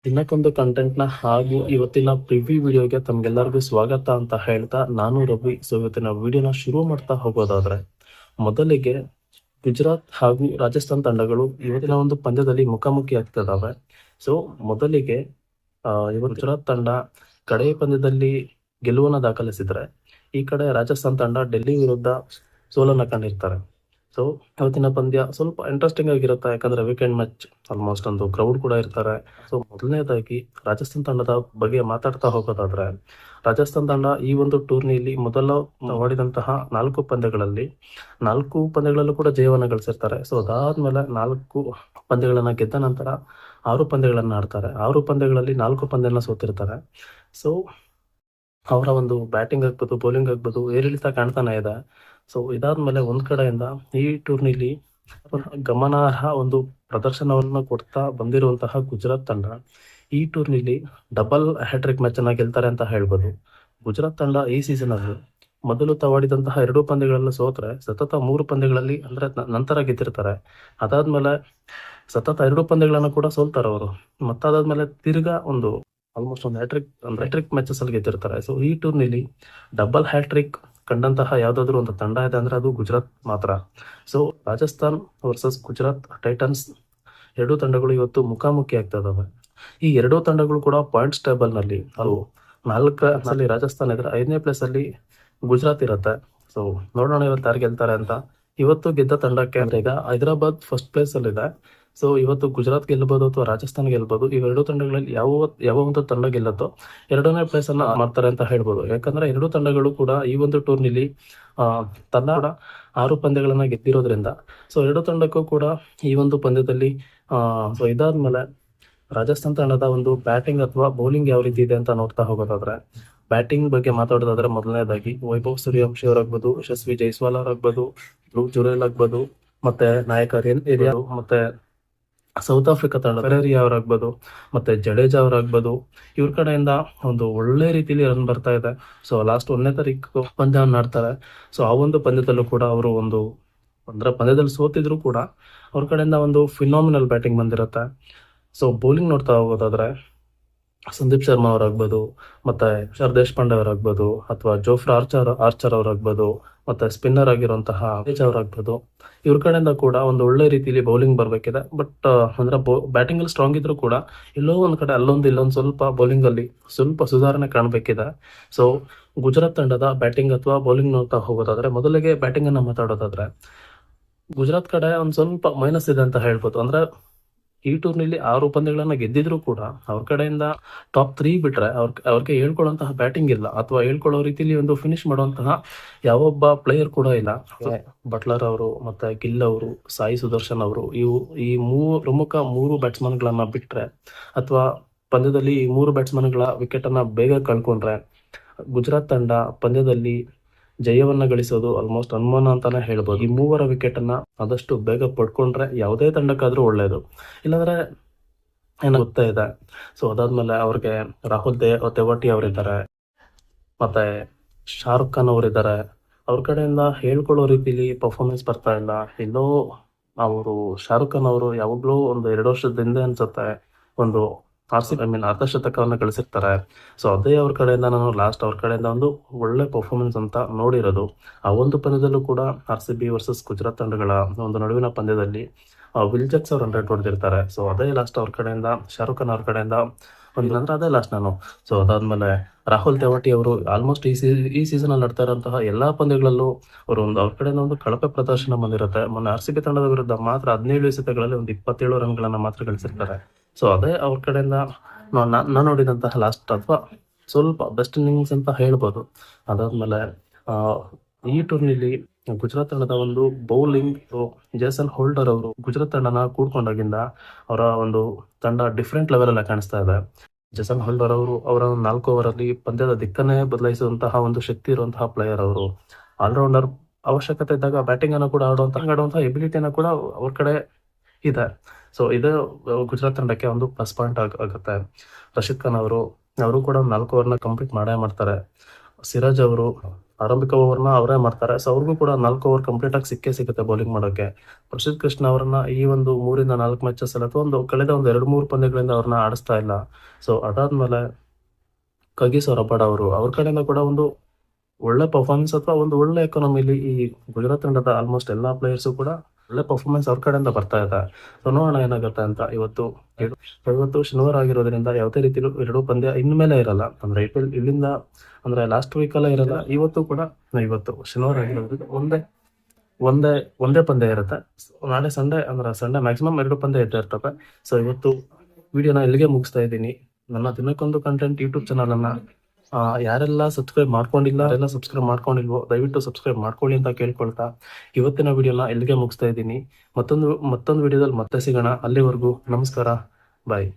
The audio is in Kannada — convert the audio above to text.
ದಿನಕ್ಕೊಂದು ಕಂಟೆಂಟ್ನ ಹಾಗೂ ಇವತ್ತಿನ ಪ್ರಿವ್ಯೂ ವಿಡಿಯೋಗೆ ತಮ್ಗೆಲ್ಲರಿಗೂ ಸ್ವಾಗತ ಅಂತ ಹೇಳ್ತಾ ನಾನು ರವಿ. ಇವತ್ತಿನ ವಿಡಿಯೋನ ಶುರು ಮಾಡ್ತಾ ಹೋಗೋದಾದ್ರೆ ಮೊದಲಿಗೆ ಗುಜರಾತ್ ಹಾಗೂ ರಾಜಸ್ಥಾನ್ ತಂಡಗಳು ಇವತ್ತಿನ ಒಂದು ಪಂದ್ಯದಲ್ಲಿ ಮುಖಾಮುಖಿ ಆಗ್ತಿದ್ದಾವೆ. ಸೊ ಮೊದಲಿಗೆ ಇವತ್ತು ಗುಜರಾತ್ ತಂಡ ಕಡೆಯ ಪಂದ್ಯದಲ್ಲಿ ಗೆಲುವನ್ನು ದಾಖಲಿಸಿದ್ರೆ, ಈ ಕಡೆ ರಾಜಸ್ಥಾನ್ ತಂಡ ಡೆಲ್ಲಿ ವಿರುದ್ಧ ಸೋಲನ್ನ ಕಂಡಿರ್ತಾರೆ. ಸೊ ಇವತ್ತಿನ ಪಂದ್ಯ ಸ್ವಲ್ಪ ಇಂಟ್ರೆಸ್ಟಿಂಗ್ ಆಗಿರುತ್ತೆ, ಯಾಕಂದ್ರೆ ವೀಕೆಂಡ್ ಮ್ಯಾಚ್, ಆಲ್ಮೋಸ್ಟ್ ಒಂದು ಕ್ರೌಡ್ ಕೂಡ ಇರ್ತಾರೆ. ಸೊ ಮೊದಲನೇದಾಗಿ ರಾಜಸ್ಥಾನ್ ತಂಡದ ಬಗ್ಗೆ ಮಾತಾಡ್ತಾ ಹೋಗೋದಾದ್ರೆ, ರಾಜಸ್ಥಾನ್ ತಂಡ ಈ ಒಂದು ಟೂರ್ನಿಯಲ್ಲಿ ಮೊದಲ ಆಡಿದಂತಹ 4 ಪಂದ್ಯಗಳಲ್ಲಿ 4 ಪಂದ್ಯಗಳಲ್ಲೂ ಕೂಡ ಜಯವನ್ನು ಗಳಿಸಿರ್ತಾರೆ. ಸೊ ಅದಾದ್ಮೇಲೆ 4 ಪಂದ್ಯಗಳನ್ನ ಗೆದ್ದ ನಂತರ 6 ಪಂದ್ಯಗಳನ್ನ ಆಡ್ತಾರೆ. 6 ಪಂದ್ಯಗಳಲ್ಲಿ 4 ಪಂದ್ಯನ ಸೋತಿರ್ತಾರೆ. ಸೊ ಅವರ ಒಂದು ಬ್ಯಾಟಿಂಗ್ ಆಗ್ಬೋದು, ಬೌಲಿಂಗ್ ಆಗ್ಬೋದು, ಏರಿಳಿತ ಕಾಣ್ತಾನೆ ಇದೆ. ಸೊ ಇದಾದ್ಮೇಲೆ ಒಂದ್ ಕಡೆಯಿಂದ ಈ ಟೂರ್ನಿಲಿ ಗಮನಾರ್ಹ ಒಂದು ಪ್ರದರ್ಶನವನ್ನು ಕೊಡ್ತಾ ಬಂದಿರುವಂತಹ ಗುಜರಾತ್ ತಂಡ ಈ ಟೂರ್ನಿಲಿ ಡಬಲ್ ಹ್ಯಾಟ್ರಿಕ್ ಮ್ಯಾಚ್ ಅನ್ನ ಗೆಲ್ತಾರೆ ಅಂತ ಹೇಳ್ಬೋದು. ಗುಜರಾತ್ ತಂಡ ಈ ಸೀಸನ್ ಅಲ್ಲಿ ಮೊದಲು ತಾವಾಡಿದಂತಹ 2 ಪಂದ್ಯಗಳಲ್ಲಿ ಸೋತ್ರೆ ಸತತ 3 ಪಂದ್ಯಗಳಲ್ಲಿ ಅಂದ್ರೆ ನಂತರ ಗೆದ್ದಿರ್ತಾರೆ. ಅದಾದ್ಮೇಲೆ ಸತತ 2 ಪಂದ್ಯಗಳನ್ನ ಕೂಡ ಸೋಲ್ತಾರೆ ಅವರು. ಮತ್ತಾದಾದ್ಮೇಲೆ ತಿರ್ಗಾ ಆಲ್ಮೋಸ್ಟ್ ಒಂದು ಹ್ಯಾಟ್ರಿಕ್ ಮ್ಯಾಚಸ್ ಅಲ್ಲಿ ಗೆದ್ದಿರ್ತಾರೆ. ಸೊ ಈ ಟೂರ್ನಿಲಿ ಡಬಲ್ ಹ್ಯಾಟ್ರಿಕ್ ಕಂಡಂತಹ ಯಾವ್ದಾದ್ರು ಒಂದು ತಂಡ ಇದೆ ಅಂದ್ರೆ ಅದು ಗುಜರಾತ್ ಮಾತ್ರ. So Rajasthan versus Gujarat Titans 2 ತಂಡಗಳು ಇವತ್ತು ಮುಖಾಮುಖಿ ಆಗ್ತಾ ಇದಾವೆ. ಈ 2 ತಂಡಗಳು ಕೂಡ ಪಾಯಿಂಟ್ಸ್ ಟೇಬಲ್ ನಲ್ಲಿ ಅವು 4 ರಾಜಸ್ಥಾನ್ ಇದ್ರೆ 5ನೇ ಪ್ಲೇಸ್ ಅಲ್ಲಿ ಗುಜರಾತ್ ಇರುತ್ತೆ. ಸೊ ನೋಡೋಣ ಇವತ್ತು ಯಾರು ಗೆಲ್ತಾರೆ ಅಂತ. ಇವತ್ತು ಗೆದ್ದ ತಂಡಕ್ಕೆ ಅಂದ್ರೆ ಈಗ ಹೈದರಾಬಾದ್ ಫಸ್ಟ್ ಪ್ಲೇಸ್ ಅಲ್ಲಿ ಇದೆ. ಸೊ ಇವತ್ತು ಗುಜರಾತ್ ಗೆಲ್ಲಬಹುದು ಅಥವಾ ರಾಜಸ್ಥಾನ್ ಗೆಲ್ಲಬಹುದು. ಇವೆರಡು ತಂಡಗಳಲ್ಲಿ ಯಾವ ಒಂದು ತಂಡ ಗೆಲ್ಲತ್ತೋ 2ನೇ ಪ್ಲೇಸ್ ಅನ್ನ ಮಾಡ್ತಾರೆ ಅಂತ ಹೇಳ್ಬೋದು. ಯಾಕಂದ್ರೆ 2 ತಂಡಗಳು ಕೂಡ ಈ ಒಂದು ಟೂರ್ನಿಲಿ ತನ್ನ 6 ಪಂದ್ಯಗಳನ್ನ ಗೆದ್ದಿರೋದ್ರಿಂದ ಸೊ 2 ತಂಡಕ್ಕೂ ಕೂಡ ಈ ಒಂದು ಪಂದ್ಯದಲ್ಲಿ ಸೊ ಇದಾದ್ಮೇಲೆ ರಾಜಸ್ಥಾನ್ ತಂಡದ ಒಂದು ಬ್ಯಾಟಿಂಗ್ ಅಥವಾ ಬೌಲಿಂಗ್ ಯಾವ ರೀತಿ ಇದೆ ಅಂತ ನೋಡ್ತಾ ಹೋಗೋದಾದ್ರೆ, ಬ್ಯಾಟಿಂಗ್ ಬಗ್ಗೆ ಮಾತಾಡೋದಾದ್ರೆ ಮೊದಲನೇದಾಗಿ ವೈಭವ್ ಸೂರ್ಯವಂಶಿ ಅವರಾಗ್ಬೋದು, ಯಶಸ್ವಿ ಜೈಸ್ವಾಲ್ ಅವರಾಗ್ಬೋದು, ಧ್ರುವ್ ಜುರೇಲ್ ಆಗ್ಬೋದು, ಮತ್ತೆ ನಾಯಕ ಏರಿಯಾ, ಮತ್ತೆ ಸೌತ್ ಆಫ್ರಿಕಾ ತಂಡ ಪೆರೇರಿಯಾ ಅವರಾಗ್ಬೋದು, ಮತ್ತೆ ಜಡೇಜಾ ಅವರಾಗ್ಬೋದು, ಇವ್ರ ಕಡೆಯಿಂದ ಒಂದು ಒಳ್ಳೆ ರೀತಿಯಲ್ಲಿ ರನ್ ಬರ್ತಾ ಇದೆ. ಸೊ ಲಾಸ್ಟ್ 1ನೇ ತಾರೀಕು ಪಂದ್ಯವನ್ನು ಆಡ್ತಾರೆ. ಸೊ ಆ ಒಂದು ಪಂದ್ಯದಲ್ಲೂ ಕೂಡ ಅವರು ಪಂದ್ಯದಲ್ಲಿ ಸೋತಿದ್ರು ಕೂಡ ಅವ್ರ ಕಡೆಯಿಂದ ಒಂದು ಫಿನಾಮಿನಲ್ ಬ್ಯಾಟಿಂಗ್ ಬಂದಿರುತ್ತೆ. ಸೊ ಬೌಲಿಂಗ್ ನೋಡ್ತಾ ಹೋಗೋದಾದ್ರೆ ಸಂದೀಪ್ ಶರ್ಮಾ ಅವರಾಗ್ಬೋದು, ಮತ್ತೆ ಶರ್ ದೇಶಪಾಂಡೆ ಅವರಾಗ್ಬೋದು, ಅಥವಾ ಜೋಫ್ರಾ ಆರ್ಚರ್ ಅವರಾಗ್ಬೋದು, ಮತ್ತೆ ಸ್ಪಿನ್ನರ್ ಆಗಿರುವಂತಹ ಅವರಾಗ್ಬೋದು, ಇವ್ರ ಕಡೆಯಿಂದ ಕೂಡ ಒಂದು ಒಳ್ಳೆ ರೀತಿಯಲ್ಲಿ ಬೌಲಿಂಗ್ ಬರ್ಬೇಕಿದೆ. ಬಟ್ ಅಂದ್ರೆ ಬ್ಯಾಟಿಂಗ್ ಅಲ್ಲಿ ಸ್ಟ್ರಾಂಗ್ ಇದ್ರು ಕೂಡ ಎಲ್ಲೋ ಒಂದ್ ಕಡೆ ಇಲ್ಲೊಂದು ಸ್ವಲ್ಪ ಬೌಲಿಂಗ್ ಅಲ್ಲಿ ಸ್ವಲ್ಪ ಸುಧಾರಣೆ ಕಾಣಬೇಕಿದೆ. ಸೊ ಗುಜರಾತ್ ತಂಡದ ಬ್ಯಾಟಿಂಗ್ ಅಥವಾ ಬೌಲಿಂಗ್ ನೋಡ್ತಾ ಹೋಗೋದಾದ್ರೆ, ಮೊದಲಿಗೆ ಬ್ಯಾಟಿಂಗ್ ಅನ್ನ ಮಾತಾಡೋದಾದ್ರೆ ಗುಜರಾತ್ ಕಡೆ ಒಂದ್ ಸ್ವಲ್ಪ ಮೈನಸ್ ಇದೆ ಅಂತ ಹೇಳ್ಬೋದು. ಅಂದ್ರೆ ಈ ಟೂರ್ನಿಲಿ 6 ಪಂದ್ಯಗಳನ್ನ ಗೆದ್ದಿದ್ರು ಕೂಡ ಅವ್ರ ಕಡೆಯಿಂದ ಟಾಪ್ 3 ಬಿಟ್ರೆ ಅವ್ರಿಗೆ ಹೇಳ್ಕೊಳ್ಳುವಂತಹ ಬ್ಯಾಟಿಂಗ್ ಇಲ್ಲ, ಅಥವಾ ಹೇಳ್ಕೊಳ್ಳೋ ರೀತಿಲಿ ಒಂದು ಫಿನಿಶ್ ಮಾಡುವಂತಹ ಯಾವೊಬ್ಬ ಪ್ಲೇಯರ್ ಕೂಡ ಇಲ್ಲ. ಬಟ್ಲರ್ ಅವರು, ಮತ್ತೆ ಗಿಲ್ ಅವರು, ಸಾಯಿ ಸುದರ್ಶನ್ ಅವರು, ಈ ಪ್ರಮುಖ 3 ಬ್ಯಾಟ್ಸ್ಮನ್ ಗಳನ್ನ ಬಿಟ್ರೆ, ಅಥವಾ ಪಂದ್ಯದಲ್ಲಿ ಈ 3 ಬ್ಯಾಟ್ಸ್ಮನ್ ಗಳ ವಿಕೆಟ್ ಅನ್ನ ಬೇಗ ಕಳ್ಕೊಂಡ್ರೆ ಗುಜರಾತ್ ತಂಡ ಪಂದ್ಯದಲ್ಲಿ ಜಯವನ್ನ ಗಳಿಸೋದು ಆಲ್ಮೋಸ್ಟ್ ಅನುಮಾನ ಅಂತಾನೆ ಹೇಳ್ಬೋದು. ಈ 3 ವಿಕೆಟ್ ಅನ್ನ ಆದಷ್ಟು ಬೇಗ ಪಡ್ಕೊಂಡ್ರೆ ಯಾವುದೇ ತಂಡಕ್ಕಾದ್ರೂ ಒಳ್ಳೇದು. ಇಲ್ಲಾಂದ್ರೆ ಗೊತ್ತಾ ಇದೆ. ಸೊ ಅದಾದ್ಮೇಲೆ ಅವ್ರಿಗೆ ರಾಹುಲ್ ತೆವಾಟಿ ಅವರಿದ್ದಾರೆ, ಮತ್ತೆ ಶಾರುಖ್ ಖಾನ್ ಅವರಿದ್ದಾರೆ. ಅವ್ರ ಕಡೆಯಿಂದ ಹೇಳ್ಕೊಳ್ಳೋ ರೀತಿಲಿ ಪರ್ಫಾರ್ಮೆನ್ಸ್ ಬರ್ತಾ ಇಲ್ಲ. ಎಲ್ಲೋ ಅವರು ಶಾರುಖ್ ಖಾನ್ ಅವರು ಯಾವಾಗ್ಲೂ ಒಂದು 2 ವರ್ಷದ ಹಿಂದೆ ಅನ್ಸುತ್ತೆ ಒಂದು ಅರ್ಧ ಶತಕವನ್ನ ಗಳಿಸಿರ್ತಾರೆ. ಸೊ ಅದೇ ಅವ್ರ ಕಡೆಯಿಂದ ನಾನು ಲಾಸ್ಟ್ ಅವ್ರ ಕಡೆಯಿಂದ ಒಂದು ಒಳ್ಳೆ ಪರ್ಫಾರ್ಮೆನ್ಸ್ ಅಂತ ನೋಡಿರೋದು. ಆ ಒಂದು ಪಂದ್ಯದಲ್ಲೂ ಕೂಡ RCB ವರ್ಸಸ್ ಗುಜರಾತ್ ತಂಡಗಳ ಒಂದು ನಡುವಿನ ಪಂದ್ಯದಲ್ಲಿ ವಿಲ್ ಜಾಕ್ಸ್ ಅವ್ರು 100 ಹೊಡೆದಿರ್ತಾರೆ. ಸೊ ಅದೇ ಲಾಸ್ಟ್ ಅವ್ರ ಕಡೆಯಿಂದ ಶಾರುಖ್ ಖಾನ್ ಅವ್ರ ಕಡೆಯಿಂದ ಅದೇ ಲಾಸ್ಟ್ ನಾನು. ಸೊ ಅದಾದ್ಮೇಲೆ ರಾಹುಲ್ ತೆವಾಟಿ ಅವರು ಆಲ್ಮೋಸ್ಟ್ ಈ ಸೀಸನ್ ಅಲ್ಲಿ ಆಡ್ತಾ ಇರುವಂತಹ ಎಲ್ಲಾ ಪಂದ್ಯಗಳಲ್ಲೂ ಅವ್ರ ಕಡೆಯಿಂದ ಒಂದು ಕಳಪೆ ಪ್ರದರ್ಶನ ಬಂದಿರುತ್ತೆ. ಮೊನ್ನೆ RCB ತಂಡದ ವಿರುದ್ಧ ಮಾತ್ರ 17 ಎಸೆತಗಳಲ್ಲಿ ಒಂದು 27 ರನ್ಗಳನ್ನ ಮಾತ್ರ ಗಳಿಸಿರ್ತಾರೆ. ಸೊ ಅದೇ ಅವ್ರ ಕಡೆಯಿಂದ ನಾನು ನೋಡಿದಂತಹ ಲಾಸ್ಟ್ ಅಥವಾ ಸ್ವಲ್ಪ ಬೆಸ್ಟ್ ಇನ್ನಿಂಗ್ಸ್ ಅಂತ ಹೇಳ್ಬೋದು. ಅದಾದ್ಮೇಲೆ ಈ ಟೂರ್ನಿಲಿ ಗುಜರಾತ್ ತಂಡದ ಒಂದು ಬೌಲಿಂಗ್ ಜೇಸನ್ ಹೋಲ್ಡರ್ ಅವರು ಗುಜರಾತ್ ತಂಡನ ಕೂಡ್ಕೊಂಡಾಗಿಂದ ಅವರ ಒಂದು ತಂಡ ಡಿಫ್ರೆಂಟ್ ಲೆವೆಲ್ ಅಲ್ಲಿ ಕಾಣಿಸ್ತಾ ಇದೆ. ಜೇಸನ್ ಹೋಲ್ಡರ್ ಅವರು ಅವರ 4 ಓವರ್ ಅಲ್ಲಿ ಪಂದ್ಯದ ದಿಕ್ಕನ್ನೇ ಬದಲಾಯಿಸುವಂತಹ ಒಂದು ಶಕ್ತಿ ಇರುವಂತಹ ಪ್ಲೇಯರ್ ಅವರು. ಆಲ್ರೌಂಡರ್ ಅವಶ್ಯಕತೆ ಇದ್ದಾಗ ಬ್ಯಾಟಿಂಗ್ ಅನ್ನು ಕೂಡ ಆಡುವಂತಹ ಎಬಿಲಿಟಿನ ಕೂಡ ಅವ್ರ ಕಡೆ ಇದೆ. ಸೊ ಇದು ಗುಜರಾತ್ ತಂಡಕ್ಕೆ ಒಂದು ಪ್ಲಸ್ ಪಾಯಿಂಟ್ ಆಗುತ್ತೆ. ರಶೀದ್ ಖಾನ್ ಅವರು ಕೂಡ 4 ಓವರ್ನ ಕಂಪ್ಲೀಟ್ ಮಾಡೇ ಮಾಡ್ತಾರೆ. ಸಿರಾಜ್ ಅವರು ಆರಂಭಿಕ ಓವರ್ನ ಅವರೇ ಮಾಡ್ತಾರೆ. ಸೊ ಅವ್ರಿಗೂ ಕೂಡ 4 ಓವರ್ ಕಂಪ್ಲೀಟ್ ಆಗಿ ಸಿಗುತ್ತೆ ಬೌಲಿಂಗ್ ಮಾಡೋಕೆ. ಪ್ರಸಿದ್ಧ ಕೃಷ್ಣ ಅವರನ್ನ ಈ ಒಂದು 3 4 ಮ್ಯಾಚಸ್ ಅಲ್ಲಿ ಅಥವಾ ಕಳೆದ 2-3 ಪಂದ್ಯಗಳಿಂದ ಅವ್ರನ್ನ ಆಡಿಸ್ತಾ ಇಲ್ಲ. ಸೊ ಅದಾದ್ಮೇಲೆ ಕಗಿಸೋ ರಬಾಡ ಅವ್ರ ಕಡೆಯಿಂದ ಕೂಡ ಒಂದು ಒಳ್ಳೆ ಪರ್ಫಾರ್ಮೆನ್ಸ್ ಅಥವಾ ಒಂದು ಒಳ್ಳೆ ಎಕಾನಮಿಲಿ ಈ ಗುಜರಾತ್ ತಂಡದ ಆಲ್ಮೋಸ್ಟ್ ಎಲ್ಲಾ ಪ್ಲೇಯರ್ಸು ಕೂಡ ಒಳ್ಳೆ ಪರ್ಫಾರ್ಮೆನ್ಸ್ ಅವ್ರ ಕಡೆಯಿಂದ ಬರ್ತಾ ಇದೆ. ಸೊ ನೋಡೋಣ ಏನಾಗುತ್ತೆ ಅಂತ. ಇವತ್ತು ಶನಿವಾರ ಆಗಿರೋದ್ರಿಂದ ಯಾವುದೇ ರೀತಿಲೂ 2 ಪಂದ್ಯ ಇನ್ಮೇಲೆ ಇರಲ್ಲ. ಅಂದ್ರೆ IPL ಇಲ್ಲಿಂದ ಅಂದ್ರೆ ಲಾಸ್ಟ್ ವೀಕ್ ಎಲ್ಲ ಇರಲ್ಲ. ಇವತ್ತು ಶನಿವಾರ ಆಗಿರೋದ್ರಿಂದ ಒಂದೇ ಪಂದ್ಯ ಇರುತ್ತೆ. ನಾಳೆ ಸಂಡೇ ಮ್ಯಾಕ್ಸಿಮಮ್ 2 ಪಂದ್ಯ ಇರ್ತವೆ. ಸೊ ಇವತ್ತು ವಿಡಿಯೋನ ಇಲ್ಲಿಗೆ ಮುಗಿಸ್ತಾ ಇದ್ದೀನಿ. ನನ್ನ ದಿನಕ್ಕೊಂದು ಕಂಟೆಂಟ್ ಯೂಟ್ಯೂಬ್ ಚಾನಲ್ ಅನ್ನ ಯಾರೆಲ್ಲ ಸಬ್ಸ್ಕ್ರೈಬ್ ಮಾಡ್ಕೊಂಡಿಲ್ವೋ ದಯವಿಟ್ಟು ಸಬ್ಸ್ಕ್ರೈಬ್ ಮಾಡ್ಕೊಳ್ಳಿ ಅಂತ ಕೇಳ್ಕೊಳ್ತಾ ಇವತ್ತಿನ ವಿಡಿಯೋನ ಇಲ್ಲಿಗೆ ಮುಗಿಸ್ತಾ ಇದ್ದೀನಿ. ಮತ್ತೊಂದು ವಿಡಿಯೋದಲ್ಲಿ ಮತ್ತೆ ಸಿಗೋಣ. ಅಲ್ಲಿವರೆಗೂ ನಮಸ್ಕಾರ, ಬಾಯ್.